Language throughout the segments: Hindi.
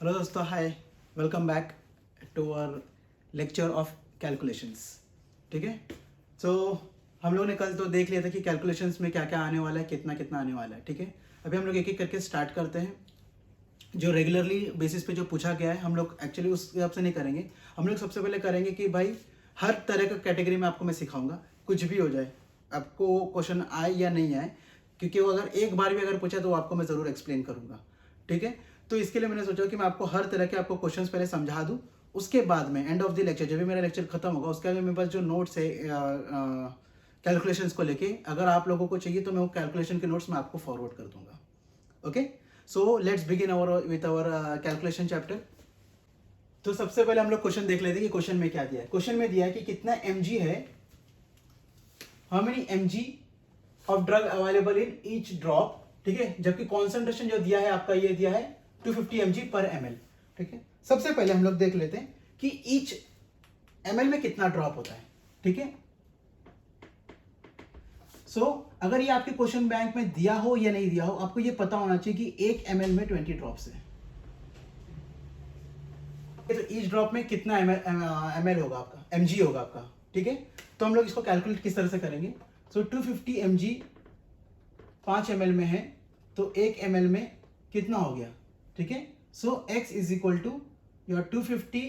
हेलो दोस्तों, hi, welcome back to our lecture of calculations. ठीक है, सो हम लोगों ने कल तो देख लिया था कि कैलकुलेशंस में क्या क्या आने वाला है, कितना कितना आने वाला है। ठीक है, अभी हम लोग एक एक करके स्टार्ट करते हैं। जो रेगुलरली बेसिस पे जो पूछा गया है हम लोग एक्चुअली उस हिसाब से नहीं करेंगे। हम लोग सबसे पहले करेंगे कि भाई हर तरह का कैटेगरी में आपको मैं सिखाऊंगा, कुछ भी हो जाए, आपको क्वेश्चन आए या नहीं आए, क्योंकि वो अगर एक बार भी अगर पूछा तो आपको मैं ज़रूर एक्सप्लेन करूंगा। ठीक है, तो इसके लिए मैंने सोचा कि मैं आपको हर तरह के आपको क्वेश्चंस पहले समझा दूं, उसके बाद में एंड ऑफ द लेक्चर जब भी मेरा लेक्चर खत्म होगा उसके आगे मेरे पास जो नोट्स है कैलकुलेशंस को लेके, अगर आप लोगों को चाहिए तो मैं वो कैलकुलेशन के नोट्स मैं आपको फॉरवर्ड कर दूंगा। Okay, so let's begin with our calculation chapter. तो सबसे पहले हम लोग क्वेश्चन देख लेते हैं कि क्वेश्चन में क्या दिया है। क्वेश्चन में दिया है कि कितना mg है, how many mg of drug available in each drop. ठीक है, जबकि कॉन्सेंट्रेशन जो दिया है आपका ये दिया है 250 mg पर ml। ठीक है, सबसे पहले हम लोग देख लेते हैं कि ईच ml में कितना ड्रॉप होता है। ठीक है, सो अगर ये आपके क्वेश्चन बैंक में दिया हो या नहीं दिया हो, आपको ये पता होना चाहिए कि 1 ml में 20 ड्रॉप्स है। तो ईच ड्रॉप में कितना ml होगा आपका, mg होगा आपका। ठीक है, तो हम लोग इसको कैलकुलेट किस तरह से करेंगे। सो 250 mg 5 ml में है तो 1 ml में कितना हो गया। ठीक है, so x is equal to your 250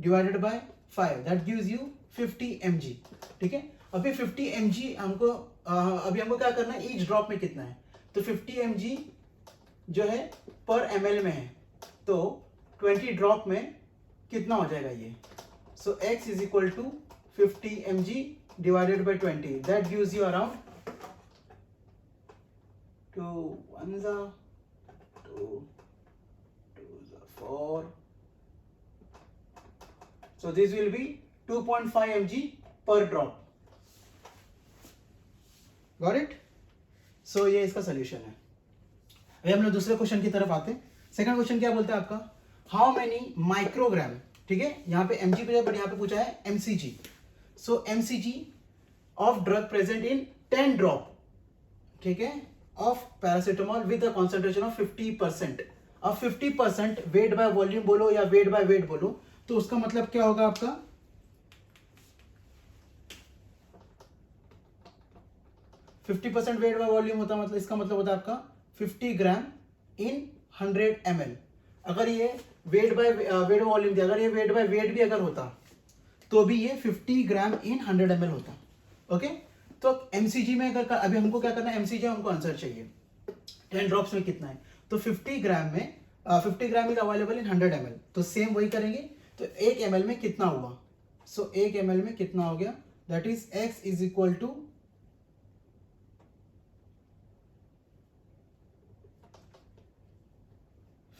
divided by 5, that gives you 50 mg। ठीक है, अभी 50 mg हमको अभी हमको क्या करना है, ईच ड्रॉप में कितना है। तो 50 mg जो है पर ml में है, तो 20 ड्रॉप में कितना हो जाएगा ये। So x is equal to 50 mg divided by 20, that gives you around 2 1s are 2 2s are 4, so this will be 2.5 mg per drop. Got it? So ये इसका सोल्यूशन है। अभी हम लोग दूसरे क्वेश्चन की तरफ आते हैं। सेकंड क्वेश्चन क्या बोलता है आपका, हाउ मेनी माइक्रोग्राम। ठीक है, यहाँ पे mg पे बट यहाँ पे पूछा है mcg। So mcg of drug present in 10 drop, ठीक है, of paracetamol with a concentration of 50%। अब 50% वेट बाय वॉल्यूम बोलो या वेट बाय वेट बोलो, तो उसका मतलब क्या होगा आपका, fifty percent weight by volume होता मतलब इसका मतलब होता है आपका 50 ग्राम इन 100 ml। अगर ये वेट बाय वेट वॉल्यूम दिया, अगर ये वेट बाय वेट भी अगर होता तो भी ये 50 ग्राम इन 100 ml होता। ओके, तो mcg में अगर अभी हमको क्या करना है, mcg हमको आंसर चाहिए 10 ड्रॉप्स में कितना है। तो 50 ग्राम में 50 gram is available in 100 ml, तो सेम वही करेंगे। तो 1 ml में कितना हुआ, सो 1 ml में कितना हो गया, that is x is equal to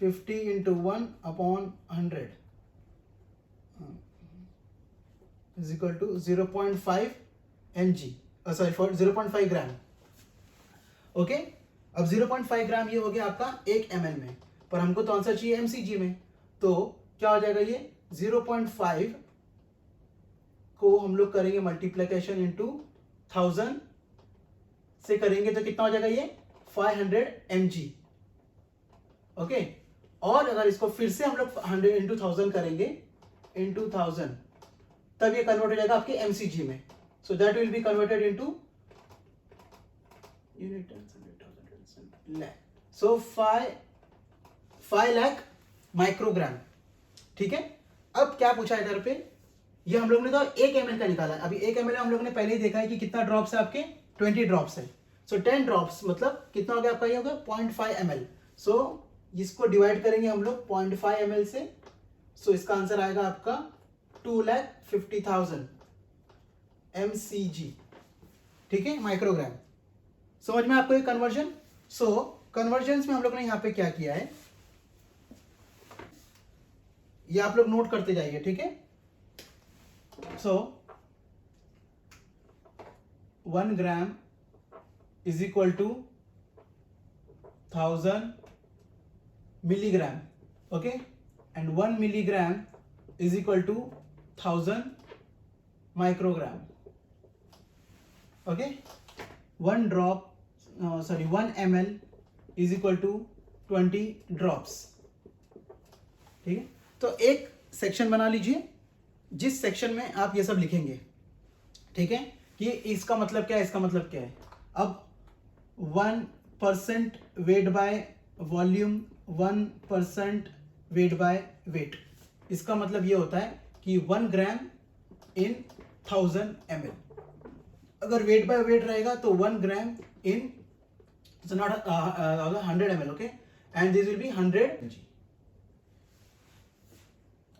50 into 1 upon 100 is equal to 0.5 mg, sorry for 0.5 gram. Okay, अब 0.5 ग्राम ये हो गया आपका 1 ml में, पर हमको तो आंसर चाहिए mcg में, तो क्या हो जाएगा ये 0.5 को हम लोग करेंगे मल्टीप्लीकेशन इनटू 1000 से करेंगे तो कितना हो जाएगा ये 500 mg। ओके, और अगर इसको फिर से हम लोग 100 इंटू 1000 करेंगे इंटू 1000, तब ये कन्वर्ट हो जाएगा आपके mcg में। So that will be converted into unit, so 5 lakh microgram. ठीक है, अब क्या पूछा है इधर पे, ये हम लोग ने तो 1 ml का निकाला है। अभी 1 ml हम लोग ने पहले ही देखा है कि कितना ड्रॉप्स है आपके, 20 ड्रॉप्स है। सो 10 ड्रॉप्स मतलब कितना हो गया आपका, ये होगा 0.5 ml। सो इसको डिवाइड करेंगे हम लोग 0.5 ml से, सो इसका आंसर आएगा आपका 2,50,000 mcg। ठीक है, माइक्रोग्राम। समझ में आपको ये कन्वर्जन। सो कन्वर्जन में हम लोग ने यहां पे क्या किया है, ये आप लोग नोट करते जाइए। ठीक है, so 1 gram is equal to 1000 milligram, okay, and 1 milligram is equal to 1000 microgram. Okay, 1 ml is equal to 20 drops. ठीक है, तो एक सेक्शन बना लीजिए जिस सेक्शन में आप ये सब लिखेंगे, ठीक है, कि इसका मतलब क्या है, इसका मतलब क्या है। अब 1% weight by volume, 1% weight by weight, इसका मतलब ये होता है कि 1 ग्राम इन 1000 ml। अगर वेट बाय वेट रहेगा तो 1 gram in not 100 ml, okay, and this will be 100 mg,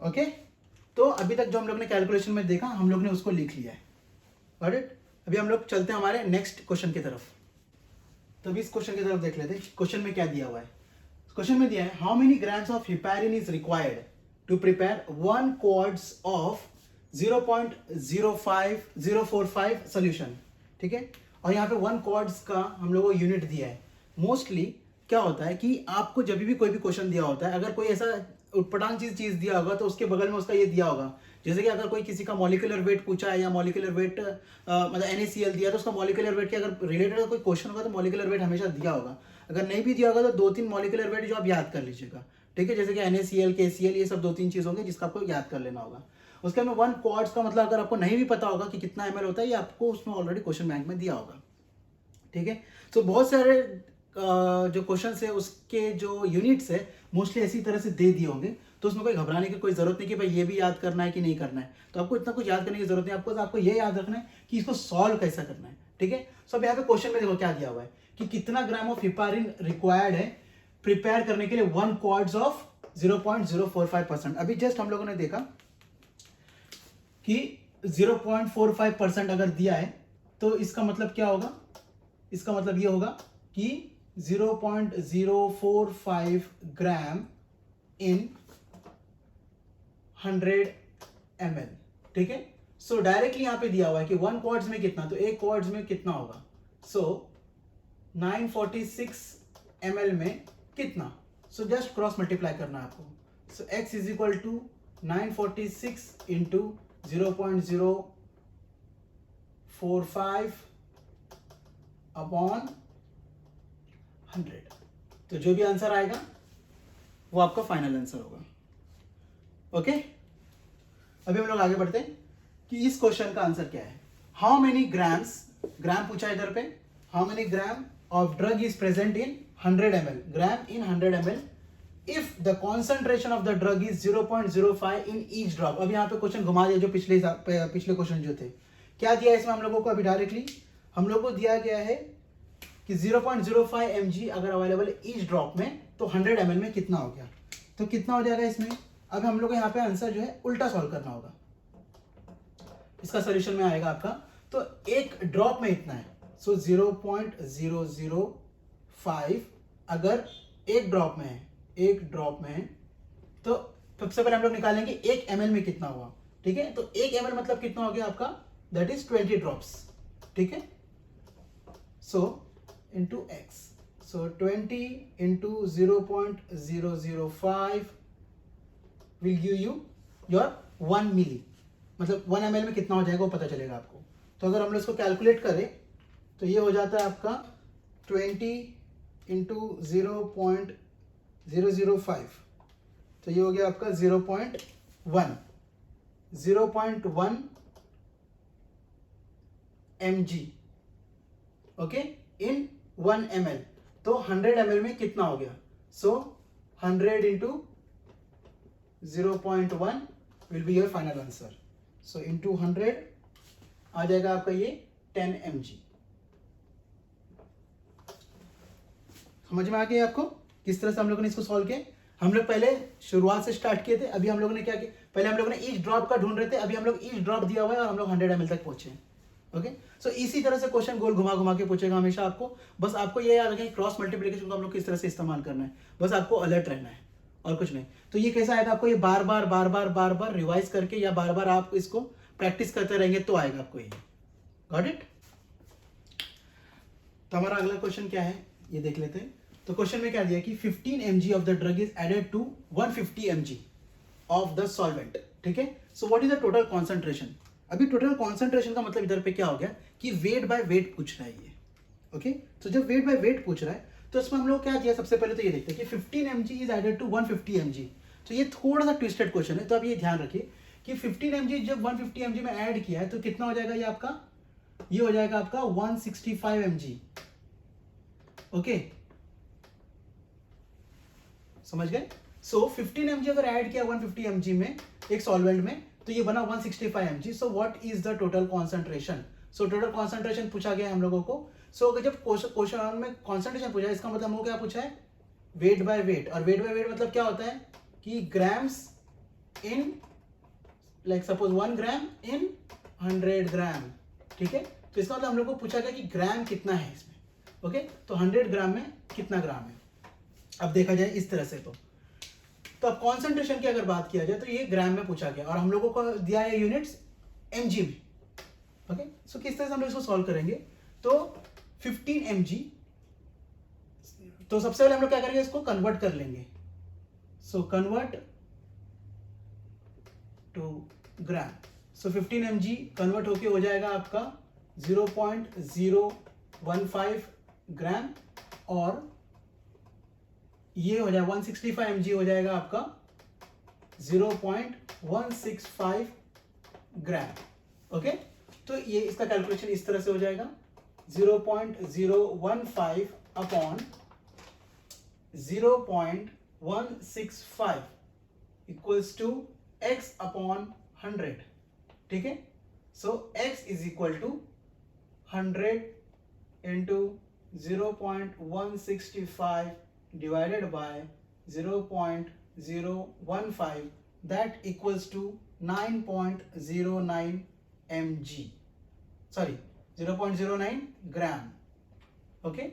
okay. तो अभी तक जो हम लोग ने कैलकुलेशन में देखा, हम लोग ने उसको लिख लिया है, गॉट इट। अभी हम लोग चलते हैं हमारे नेक्स्ट क्वेश्चन की तरफ। तो अभी इस क्वेश्चन की तरफ देख लेते हैं, क्वेश्चन में क्या दिया हुआ है। क्वेश्चन में दिया है how many grams of heparin is required to prepare 1 quarts of 0.05045 solution, ठीक है। और यहाँ पे 1 क्वार्ट्स का हम लोगों को यूनिट दिया है। मोस्टली क्या होता है कि आपको जब भी कोई भी क्वेश्चन दिया होता है, अगर कोई ऐसा उटपटांग चीज दिया होगा तो उसके बगल में उसका ये दिया होगा। जैसे कि अगर कोई किसी का मॉलिक्यूलर वेट पूछा है या मॉलिक्यूलर वेट मतलब NaCl दिया, तो उसका मॉलिक्यूलर वेट के अगर रिलेटेड कोई क्वेश्चन होगा तो मॉलिक्यूलर वेट हमेशा दिया होगा। अगर नहीं भी दिया होगा तो 2-3 मॉलिक्यूलर वेट जो आप याद कर लीजिएगा, ठीक है, जैसे कि NaCl, KCl, ये सब 2-3 चीज होंगे जिसका आपको याद कर लेना होगा। उसके में 1 क्वार्ट्स का मतलब अगर आपको नहीं भी पता होगा कि कितना ml होता है, ये आपको उसमें ऑलरेडी क्वेश्चन बैंक में दिया होगा, ठीक है। तो बहुत सारे जो क्वेश्चन है उसके जो यूनिट्स है मोस्टली ऐसी तरह से दे दिए होंगे, तो उसमें कोई घबराने की कोई जरूरत नहीं कि भाई ये भी याद करना है कि नहीं करना है। तो आपको इतना कुछ याद करने की जरूरत नहीं, आपको ये याद रखना है कि इसको सॉल्व कैसा करना है, ठीक है। सो अब यहाँ पे क्वेश्चन में देखो क्या दिया हुआ है कि कितना ग्राम ऑफ हिपारिन रिक्वायर्ड है प्रिपेयर करने के लिए 1 क्वार्ट्स ऑफ 0.045%। अभी जस्ट हम लोगों ने देखा कि 0.45% अगर दिया है तो इसका मतलब क्या होगा, इसका मतलब ये होगा कि 0.045 ग्राम इन 100 ml, ठीक है। सो डायरेक्टली यहां पे दिया हुआ है कि 1 क्वार्ट्स में कितना, तो 1 क्वार्ट्स में कितना होगा, सो 946 ml में कितना। सो जस्ट क्रॉस मल्टीप्लाई करना है आपको। So x is equal to 946 into 0.045 upon 100, तो जो भी आंसर आएगा वो आपका फाइनल आंसर होगा, ओके। अभी हम लोग आगे बढ़ते हैं कि इस क्वेश्चन का आंसर क्या है। हाउ मेनी ग्राम्स, ग्राम पूछा है इधर पे, how many gram of drug is present in 100 ml, gram in 100 ml if the concentration of the drug is 0.05 in each drop. अब यहाँ पे क्वेश्चन घुमा दिया जो पिछले क्वेश्चन जो थे। क्या दिया है इसमें हम लोगों को, अभी डायरेक्टली हम लोग को दिया गया है कि 0.05 mg अगर अवेलेबल है ईच ड्रॉप में, तो 100 ml में कितना हो गया, तो कितना हो जाएगा इसमें। अब हम लोग को यहाँ पे आंसर जो है उल्टा सॉल्व करना होगा। इसका सोल्यूशन में आएगा आपका, तो एक ड्रॉप में इतना है, सो 0.005 अगर एक ड्रॉप में है, एक ड्रॉप में है, तो सबसे पहले हम लोग निकालेंगे 1 ml में कितना हुआ, ठीक है। तो 1 ml मतलब कितना हो गया आपका, दैट इज 20 ड्रॉप्स, ठीक है। सो into x, so 20 into 0.005 will give you your 1 milli, मतलब 1 ml में कितना हो जाएगा वो पता चलेगा आपको। तो अगर हम लोग इसको कैलकुलेट करें तो ये हो जाता है आपका 20 into 0.005, तो ये हो गया आपका 0.1 mg, ओके, इन 1 ml। तो 100 ml में कितना हो गया, सो 100 into 0.1 will be your final answer. So into 100 आ जाएगा आपका ये 10 mg। समझ में आ गया आपको किस तरह से हम लोगों ने इसको सॉल्व किया। हम लोग पहले शुरुआत से स्टार्ट किए थे, अभी हम लोगों ने क्या किया, पहले हम लोगों ने ईच ड्रॉप का ढूंढ रहे थे, अभी हम लोग ईच ड्रॉप दिया हुआ है और हम लोग 100 ml तक पहुंचे हैं, ओके। सो इसी तरह से क्वेश्चन गोल घुमा घुमा के पूछेगा हमेशा आपको। बस आपको ये याद रखें क्रॉस मल्टीप्लिकेशन को हम लोग किस तरह से इस्तेमाल करना है, बस आपको अलर्ट रहना है और कुछ नहीं। तो ये कैसा आएगा आपको, ये बार बार रिवाइज करके या बार बार आप इसको प्रैक्टिस करते रहेंगे तो आएगा आपको ये, गॉट इट। तो हमारा अगला क्वेश्चन क्या है ये देख लेते हैं। तो क्वेश्चन में क्या दिया कि 15 mg of the drug is added to 150 mg of the solvent, ठीक है। So what is the total concentration. अभी टोटल कॉन्सेंट्रेशन का मतलब इधर पे क्या हो गया कि वेट बाय वेट पूछ रहा है ये, ओके। तो जब वेट बाय वेट पूछ रहा है तो इसमें हम लोग क्या किया, सबसे पहले तो ये देखते हैं कि 15 mg is added to 150 mg, तो ये थोड़ा सा ट्विस्टेड क्वेश्चन है, तो आप ये ध्यान रखिए कि 15 mg जब 150 mg में ऐड किया है तो कितना हो जाएगा ये आपका, ये हो जाएगा आपका 165 mg। ओके, समझ गए? सो 15 mg अगर ऐड किया 150 mg में एक सॉल्वेंट में तो ये बना 165 mg। So what is the total concentration? So total concentration पूछा गया है हम लोगों को। सो अगर जब क्वेश्चन में कॉन्सेंट्रेशन पूछा है, इसका मतलब हमको क्या पूछा है? Wait by wait. और वेट बाय वेट मतलब क्या होता है कि ग्राम्स इन, लाइक सपोज 1 ग्राम इन 100 ग्राम। ठीक है, तो इसका मतलब हम लोग को पूछा गया कि ग्राम कितना है इसमें। ओके, तो 100 ग्राम में कितना ग्राम है। अब देखा जाए इस तरह से तो अब कॉन्सेंट्रेशन की अगर बात किया जाए तो ये ग्राम में पूछा गया और हम लोगों को दिया है यूनिट्स mg में। ओके, सो किस तरह से हम लोग इसको सॉल्व करेंगे? तो 15 mg, तो सबसे पहले हम लोग क्या करेंगे, इसको कन्वर्ट कर लेंगे। So convert to gram. So 15 mg convert होके हो जाएगा आपका 0.015 ग्राम, और ये हो जाएगा 165 mg हो जाएगा आपका 0.165 ग्राम। ओके, तो ये इसका कैलकुलेशन इस तरह से हो जाएगा 0.015 upon 0.165 equals to x upon 100। ठीक है, so x is equal to 100 into 0.165 divided by 0.015, that equals to 9.09 mg, sorry 0.09 gram. Okay,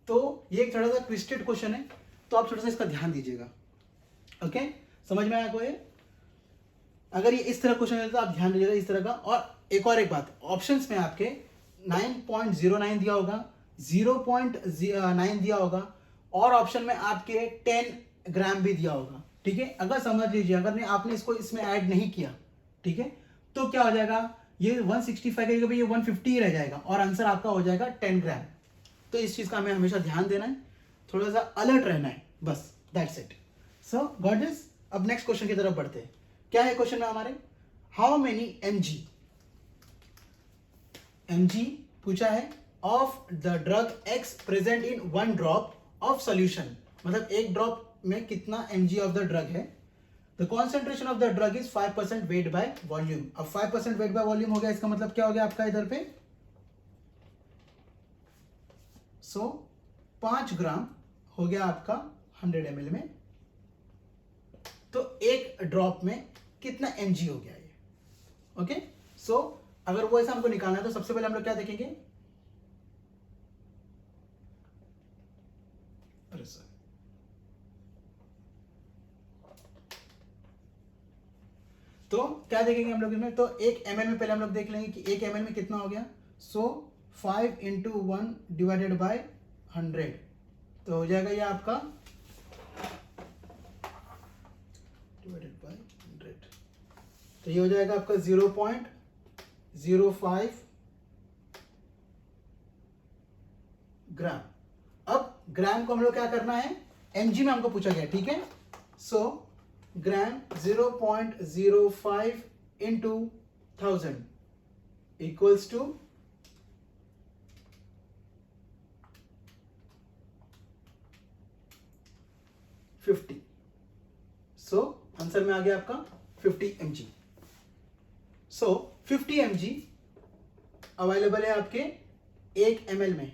तो ये एक थोड़ा सा ट्विस्टेड क्वेश्चन है, तो आप थोड़ा सा इसका ध्यान दीजिएगा। ओके, समझ में आया को ये? अगर ये इस तरह क्वेश्चन है तो आप ध्यान दीजिएगा इस तरह का। और एक बात, ऑप्शंस में आपके 9.09 दिया होगा, 0.9 दिया होगा, और ऑप्शन में आपके 10 ग्राम भी दिया होगा। ठीक है, अगर समझ लीजिए अगर आपने इसको इसमें ऐड नहीं किया, ठीक है, तो क्या हो जाएगा, ये 165 के जगह ये 150 ही रह जाएगा और आंसर आपका हो जाएगा 10 ग्राम। तो इस चीज का हमें हमेशा ध्यान देना है, थोड़ा सा अलर्ट रहना है, बस that's it. So got this. अब नेक्स्ट क्वेश्चन की तरफ बढ़ते हैं। क्या है क्वेश्चन में हमारे? हाउ मेनी mg पूछा है of the drug x present in 1 drop of solution, मतलब एक ड्रॉप में कितना mg ऑफ द ड्रग है। The concentration of the drug is 5% wait by volume. अब 5% वेट बाय वॉल्यूम हो गया, इसका मतलब क्या हो गया आपका इधर पे? सो 5 ग्राम हो गया आपका 100 ml में, तो एक ड्रॉप में कितना mg हो गया ये। ओके, सो अगर वो ऐसा हमको निकालना है तो सबसे पहले हम लोग क्या देखेंगे? अरे सर, तो क्या देखेंगे हम लोग इसमें? तो 1 ml में पहले हम लोग देख लेंगे कि 1 ml में कितना हो गया। सो 5 × 1 डिवाइडेड बाय 100, तो हो जाएगा ये आपका डिवाइडेड बाय 100, तो ये हो जाएगा आपका 0.05 ग्राम। अब ग्राम को हम लोग क्या करना है? mg में हमको पूछा गया, ठीक है। So gram 0.05 into 1000 equals to 50। So answer में आ गया आपका 50 mg। सो 50 mg अवेलेबल है आपके 1 ml में,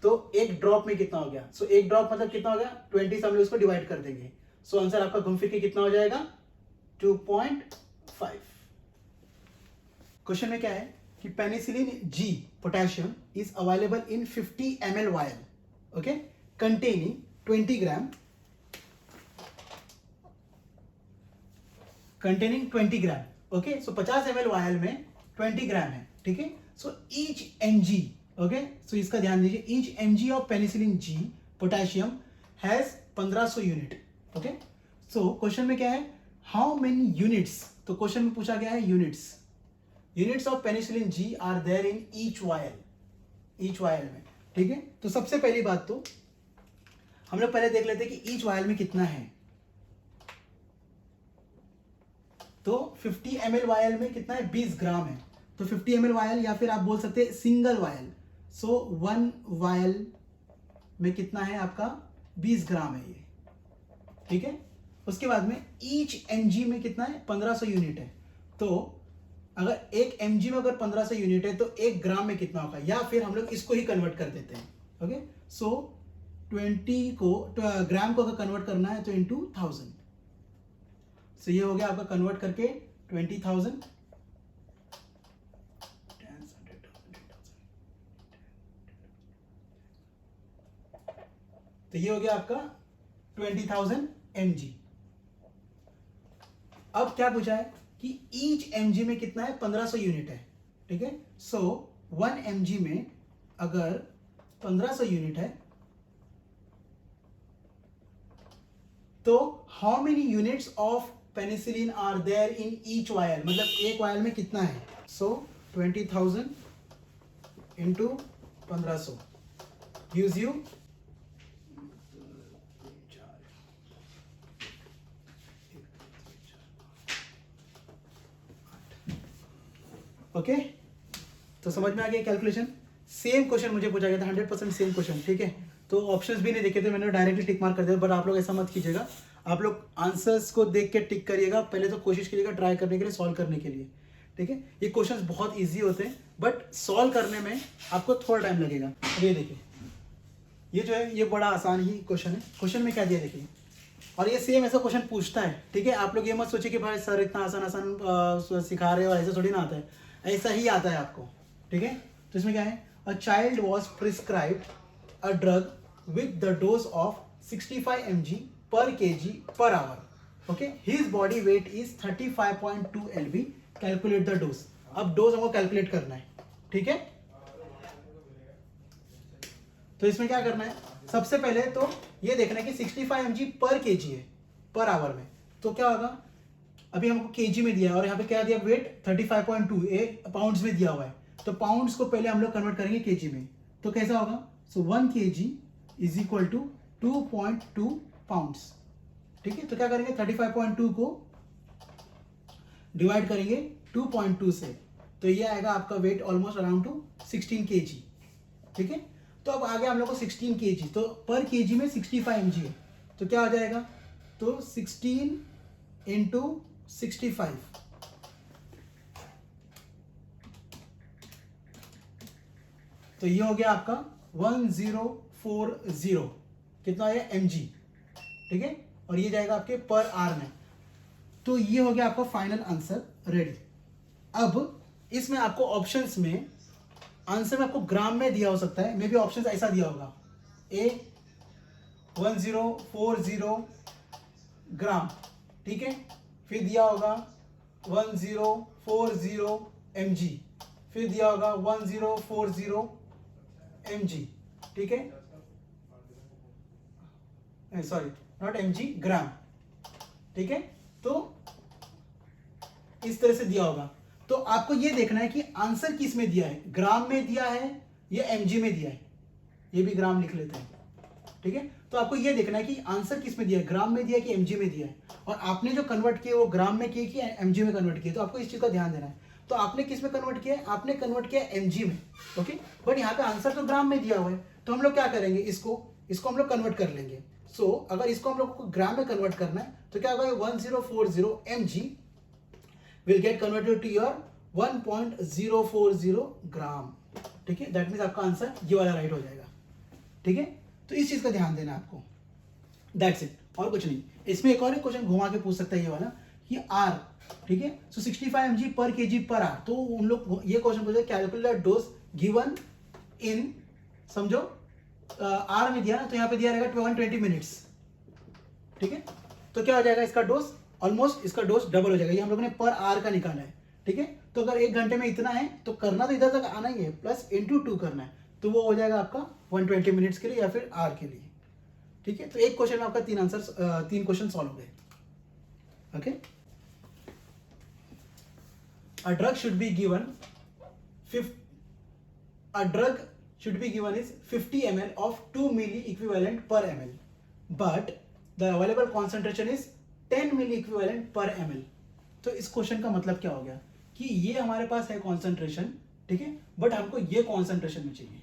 तो एक ड्रॉप में कितना हो गया? सो एक ड्रॉप मतलब कितना हो गया? 20 से हम लोग इसको डिवाइड कर देंगे। सो आंसर आपका घूम फिर के कितना हो जाएगा? 2.5। क्वेश्चन में क्या है कि penicillin G potassium is available in 50 ml vial, okay, containing 20 gram, containing 20 gram, okay. So 50 ml vial में 20 ग्राम है, ठीक है। So each mg, okay, so इसका ध्यान दीजिए, each mg of penicillin G potassium has 1500 unit, okay. So question में क्या है? हाउ मेनी यूनिट्स, तो क्वेश्चन में पूछा गया है units of penicillin G are there in each vial में, ठीक है। तो सबसे पहली बात तो हम लोग पहले देख लेते हैं कि ईच वायल में कितना है। तो 50 ml वायल में कितना है, 20 ग्राम है। तो 50 ml वायल, या फिर आप बोल सकते हैं सिंगल वायल। सो 1 वायल में कितना है आपका, 20 ग्राम है ये, ठीक है। उसके बाद में ईच mg में कितना है, 1500 यूनिट है। तो अगर एक mg में अगर 1500 यूनिट है तो 1 ग्राम में कितना होगा, या फिर हम लोग इसको ही कन्वर्ट कर देते हैं। ओके, सो 20 को ग्राम को अगर कन्वर्ट करना है तो इंटू 1000। सो ये हो गया आपका कन्वर्ट करके 20,000। तो ये हो गया आपका 20,000 mg। अब क्या पूछा है कि ईच mg में कितना है, 1500 यूनिट है, ठीक है। सो 1 mg में अगर 1500 यूनिट है तो how many units of penicillin are there in each vial, मतलब एक वायल में कितना है। So 20,000 into 1500 gives you okay. तो समझ में आ गया कैलकुलेशन। सेम क्वेश्चन मुझे पूछा गया था, 100% सेम क्वेश्चन, ठीक है। तो ऑप्शंस भी नहीं देखे थे मैंने, डायरेक्टली टिक मार्क कर दिया। बट आप लोग ऐसा मत कीजिएगा, आप लोग आंसर्स को देख के टिक करिएगा, पहले तो कोशिश करिएगा ट्राई करने के लिए, सॉल्व करने के लिए, ठीक है। ये क्वेश्चंस बहुत ईजी होते हैं बट सॉल्व करने में आपको थोड़ा टाइम लगेगा। अब ये देखिए, ये जो है ये बड़ा आसान ही क्वेश्चन है। क्वेश्चन में क्या दिया देखिए, और ये सेम ऐसा क्वेश्चन पूछता है, ठीक है। आप लोग ये मत सोचिए कि भाई सर इतना आसान आसान सिखा रहे हो, ऐसा थोड़ी ना आता है, ऐसा ही आता है आपको, ठीक है। तो इसमें क्या है, a child was prescribed a drug with the dose of 65 mg per kg per hour, okay. His body weight is 35.2 lb, calculate the dose. अब डोज हमको कैलकुलेट करना है, ठीक है। तो इसमें क्या करना है, सबसे पहले तो ये देखना है कि 65 mg पर kg है पर आवर में। तो क्या होगा, अभी हमको kg में दिया है और यहाँ पे क्या दिया, वेट 35.2 पाउंड्स में दिया हुआ है। तो पाउंड्स को पहले हम लोग कन्वर्ट करेंगे kg में। तो कैसा होगा, so 1 kg is equal to 2.2 pounds, ठीक है। तो क्या करेंगे, 35.2 को डिवाइड करेंगे 2.2 से, तो ये आएगा आपका weight almost around two 16 kg, ठीक है। तो अब आगे हम लोग को 16 kg, तो पर kg में 65 mg है, तो क्या हो जाएगा, तो 16 इंटू 65, तो ये हो गया आपका 1040, कितना है mg, ठीक है। और ये जाएगा आपके पर आवर में। तो ये हो गया आपका फाइनल आंसर रेडी। अब इसमें आपको ऑप्शंस में आंसर में आपको ग्राम में दिया हो सकता है, मे बी ऑप्शन ऐसा दिया होगा, ए 1040 ग्राम, ठीक है। फिर दिया होगा 1040 mg, फिर दिया होगा 1040 mg, ठीक है, सॉरी नॉट mg, ग्राम, ठीक है। तो इस तरह से दिया होगा। तो आपको ये देखना है कि आंसर किस में दिया है, ग्राम में दिया है या mg में दिया है। ये भी ग्राम लिख लेते हैं, ठीक है। तो आपको ये देखना है कि आंसर किस में दिया है, ग्राम में दिया है कि mg में दिया है। और आपने जो कन्वर्ट किया वो ग्राम में किया कि mg में कन्वर्ट किया, तो आपको इस चीज का ध्यान देना है। तो आपने किस में कन्वर्ट किया है, आपने कन्वर्ट किया mg में, ओके। बट यहाँ पे आंसर तो ग्राम में दिया हुआ है, तो हम लोग क्या करेंगे, इसको हम लोग कन्वर्ट कर लेंगे। सो अगर इसको हम लोग को ग्राम में कन्वर्ट करना है तो क्या होगा, 1040 mg will get converted to your 1.040 ग्राम, ठीक है। दैट मीन्स आपका आंसर ये वाला राइट हो जाएगा, ठीक है। तो इस चीज का ध्यान देना आपको, दैट्स इट, और कुछ नहीं। इसमें एक और क्वेश्चन घुमा के पूछ सकता है ये वाला कि आर, ठीक है। सो 65 mg पर kg पर आर, तो उन लोग ये क्वेश्चन पूछे कैलकुलेट डोज गिवन इन, समझो आर में दिया ना, तो यहाँ पे दिया रहेगा 120 मिनट्स, ठीक है। तो क्या हो जाएगा, इसका डोज ऑलमोस्ट, इसका डोज डबल हो जाएगा। ये हम लोगों ने पर आर का निकाला है, ठीक है। तो अगर 1 घंटे में इतना है तो करना तो इधर तक आना ही है, प्लस इंटू 2 करना है, तो वो हो जाएगा आपका 120 मिनट्स के लिए या फिर आर के लिए, ठीक है। तो एक क्वेश्चन में आपका 3 क्वेश्चन सॉल्व हो गए, okay. A drug should be given is 50 ml of 2 milli equivalent per ml, but the available concentration is 10 milli equivalent per ml. तो इस क्वेश्चन का मतलब क्या हो गया कि ये हमारे पास है कॉन्सेंट्रेशन, ठीक है, बट हमको ये कॉन्सेंट्रेशन में चाहिए,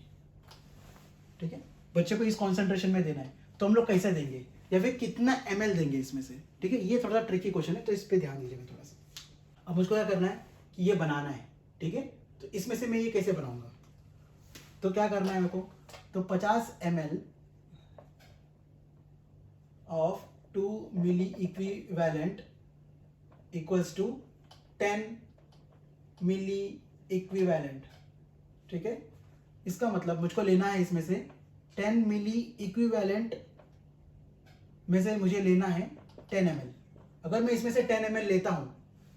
ठीक है, बच्चे को इस कॉन्सेंट्रेशन में देना है, तो हम लोग कैसे देंगे या फिर कितना ml देंगे इसमें से, ठीक है। ये थोड़ा ट्रिकी क्वेश्चन है, तो इस पर ध्यान दीजिएगा थोड़ा सा। अब मुझको क्या करना है कि ये बनाना है, ठीक है, तो इसमें से मैं ये कैसे बनाऊंगा, तो क्या करना है मेरे को, तो 50 ml of 2 milliequivalent equals to 10 milliequivalent, ठीक है। इसका मतलब मुझको लेना है इसमें से 10 मिली इक्विवेलेंट में से मुझे लेना है 10 ml। अगर मैं इसमें से 10 ml लेता हूं,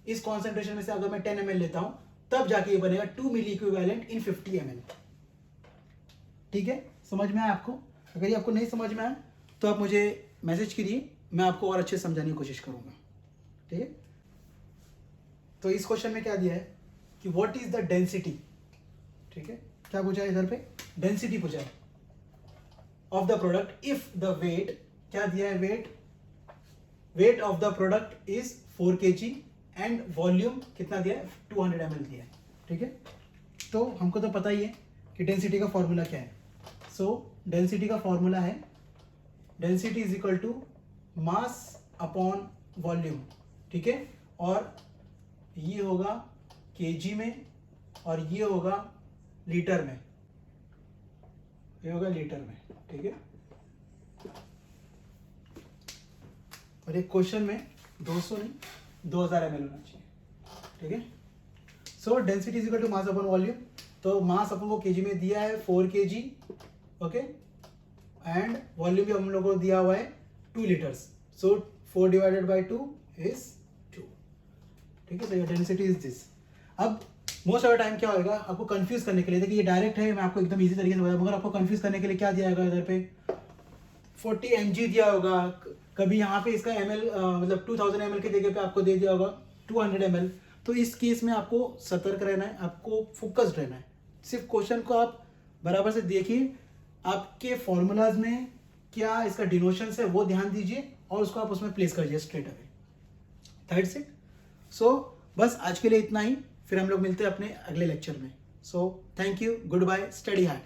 इस कॉन्सेंट्रेशन में से अगर मैं 10 ml लेता हूं, तब जाके ये बनेगा 2 मिली इक्विवेलेंट इन 50 ml, ठीक है। समझ में आया आपको? अगर ये आपको नहीं समझ में आया तो आप मुझे मैसेज कीजिए, मैं आपको और अच्छे से समझाने की कोशिश करूंगा, ठीक है। तो इस क्वेश्चन में क्या दिया है कि व्हाट इज द डेंसिटी, ठीक है, क्या पूछा है इधर पे, डेंसिटी पूछा है of the product if the weight, क्या दिया है, weight of the product is 4 kg and volume कितना दिया है, 200 ml दिया है, ठीक है। तो हमको तो पता ही है कि डेंसिटी का फॉर्मूला क्या है। सो डेंसिटी का फॉर्मूला है density is equal to mass upon volume, ठीक है, और ये होगा केजी में और ये होगा लीटर में, ये होगा लीटर में, ठीक है। और एक क्वेश्चन में 200 नहीं 2000 ml होना चाहिए, ठीक है। So density is equal to mass upon volume, तो मास अपन को केजी में दिया है 4 kg, ओके, एंड वॉल्यूम भी हम लोगों को दिया हुआ है 2 litres, so 4 divided by 2 is 2, ठीक है। So density is this. अब मोस्ट ऑफ द टाइम क्या होगा, आपको कंफ्यूज करने के लिए, देखिए ये डायरेक्ट है, मैं आपको एकदम इजी तरीके से बताऊं, मगर आपको कंफ्यूज करने के लिए क्या दिया होगा इधर पे 40 mg दिया होगा, कभी यहाँ पे इसका ml मतलब 2000 ml की जगह पे आपको दे दिया होगा 200 ml। तो इस केस में आपको सतर्क रहना है, आपको फोकस्ड रहना है, सिर्फ क्वेश्चन को आप बराबर से देखिए, आपके फॉर्मूलाज में क्या इसका डिनोशंस है वो ध्यान दीजिए और उसको आप उसमें प्लेस कर दीजिए स्ट्रेट अवे, दैट्स इट। सो बस आज के लिए इतना ही, फिर हम लोग मिलते हैं अपने अगले लेक्चर में। So thank you, goodbye, study hard.